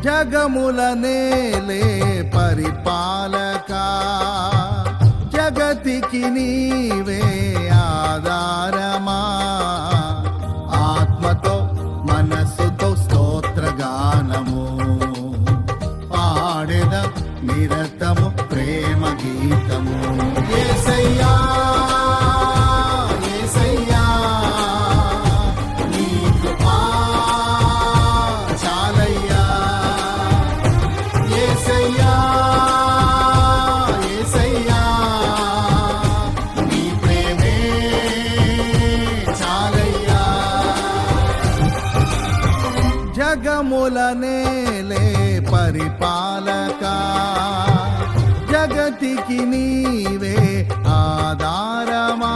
జగముల నేలే పరిపాలక, జగతికి నీవే ఆధారమా. ఆత్మతో మనస్సుతో స్తోత్రగానము పాడెద నిరతము ప్రేమ గీతము. యేసయ్యా యేసయ్యా నీ కృపా చాలయ్యా. యేసయ్యా యేసయ్యా నీ ప్రేమే చాలయ్యా. జగముల నేలే పరిపాలక, జగతికి నీవే ఆధారమా.